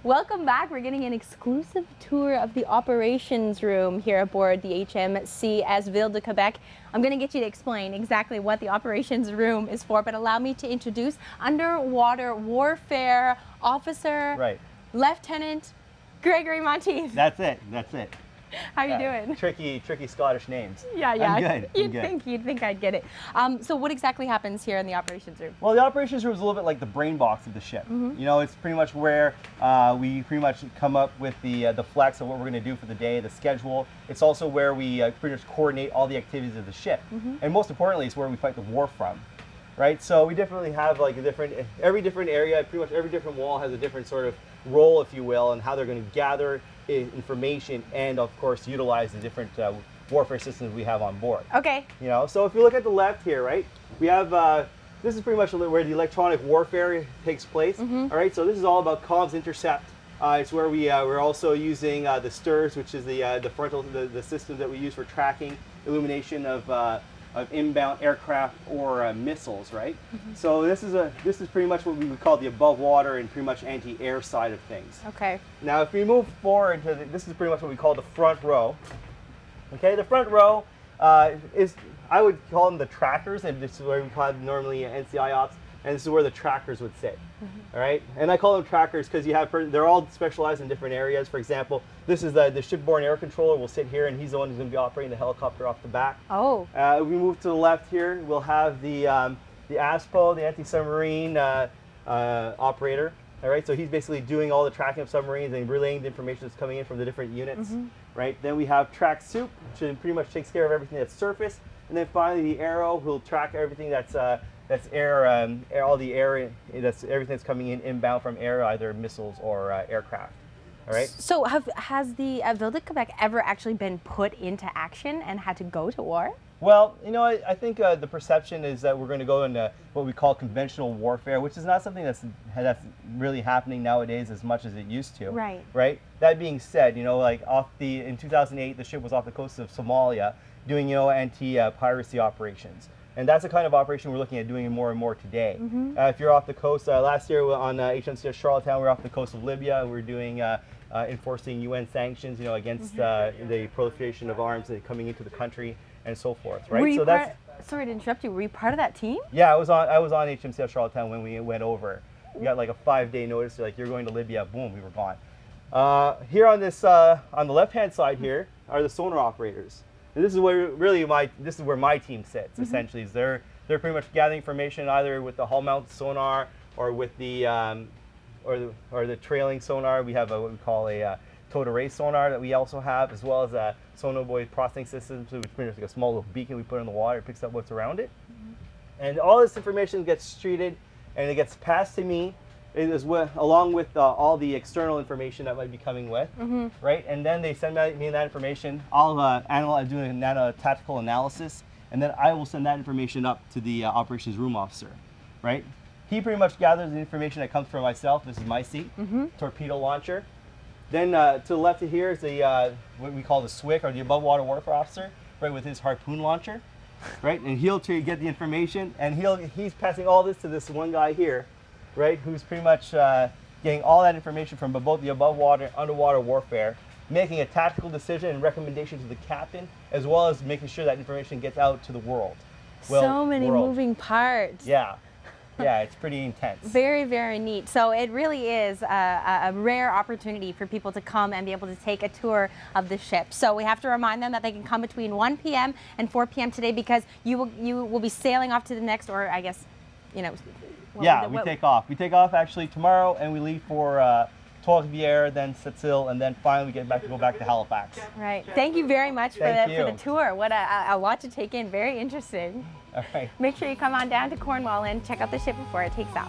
Welcome back. We're getting an exclusive tour of the operations room here aboard the HMCS Ville de Quebec. I'm going to get you to explain exactly what the operations room is for, but allow me to introduce Underwater Warfare Officer, Lieutenant Gregory Monteith. That's it. That's it. How you doing? Tricky Scottish names. Yeah. I'm good. You'd think I'd get it. So what exactly happens here in the operations room? Well, the operations room is a little bit like the brain box of the ship. You know, it's pretty much where we pretty much come up with the flex of what we're going to do for the day, the schedule. It's also where we pretty much coordinate all the activities of the ship, and most importantly, it's where we fight the war from. Right, so we definitely have like every different area, pretty much every different wall has a different sort of role, if you will, and how they're going to gather information and, of course, utilize the different warfare systems we have on board. Okay. You know, so if you look at the left here, right, we have this is pretty much where the electronic warfare takes place. All right, so this is all about comms intercept. It's where we're also using the STIRS, which is the frontal the system that we use for tracking illumination of inbound aircraft or missiles, right? So this is pretty much what we would call the above water and pretty much anti-air side of things. Okay. Now, if we move forward to this is pretty much what we call the front row. Okay, the front row is, I would call them the trackers, and this is where we call them normally NCI ops, and this is where the trackers would sit. All right, and I call them trackers because you have they're all specialized in different areas. For example, this is the shipborne air controller will sit here, and he's the one who's going to be operating the helicopter off the back. Oh. We move to the left here. We'll have the ASPO, the anti-submarine operator. All right, so he's basically doing all the tracking of submarines and relaying the information that's coming in from the different units. Right. Then we have track soup, which pretty much takes care of everything that's surface, and then finally the aero will track everything that's air, all the air, that's everything that's coming in inbound from air, either missiles or aircraft. All right. So has the Ville de Quebec ever actually been put into action and had to go to war? Well, you know, I think the perception is that we're going to go into what we call conventional warfare, which is not something that's really happening nowadays as much as it used to. Right. Right. That being said, you know, like in 2008, the ship was off the coast of Somalia doing, you know, anti-piracy operations. And that's the kind of operation we're looking at doing more and more today. If you're off the coast, last year on HMCS Charlottetown, we were off the coast of Libya, and we were doing enforcing UN sanctions, you know, against the proliferation of arms coming into the country and so forth, right? So sorry to interrupt you. Were you part of that team? Yeah, I was on HMCS Charlottetown when we went over. We got like a 5-day notice, like you're going to Libya. Boom, we were gone. Here on this on the left-hand side here are the sonar operators. And this is where my team sits. Essentially, is they're pretty much gathering information either with the hull-mounted sonar or with the or the trailing sonar. We have what we call a towed array sonar that we also have, as well as a sonobuoy processing system, so it's pretty much like a small little beacon we put in the water. It picks up what's around it, and all this information gets treated and it gets passed to me. Along with all the external information that might be coming with, right? And then they send me that information. I'll do a tactical analysis, and then I will send that information up to the operations room officer, right? He pretty much gathers the information that comes from myself. This is my seat, torpedo launcher. Then to the left of here is the what we call the SWIC, or the above water warfare officer, right, with his harpoon launcher, right? And he'll get the information, and he's passing all this to this one guy here, right, who's pretty much getting all that information from both the above water and underwater warfare, making a tactical decision and recommendation to the captain, as well as making sure that information gets out to the world. So many moving parts. Yeah. Yeah, it's pretty intense. Very, very neat. So it really is a rare opportunity for people to come and be able to take a tour of the ship. So we have to remind them that they can come between 1 p.m. and 4 p.m. today, because you will be sailing off to the next, or I guess, you know. Yeah, we take off. We take off actually tomorrow, and we leave for Trois-Rivières, then Sept-Îles, and then finally we go back to Halifax. Right. Thank you very much for the tour. What a lot to take in. Very interesting. All right. Make sure you come on down to Cornwall and check out the ship before it takes off.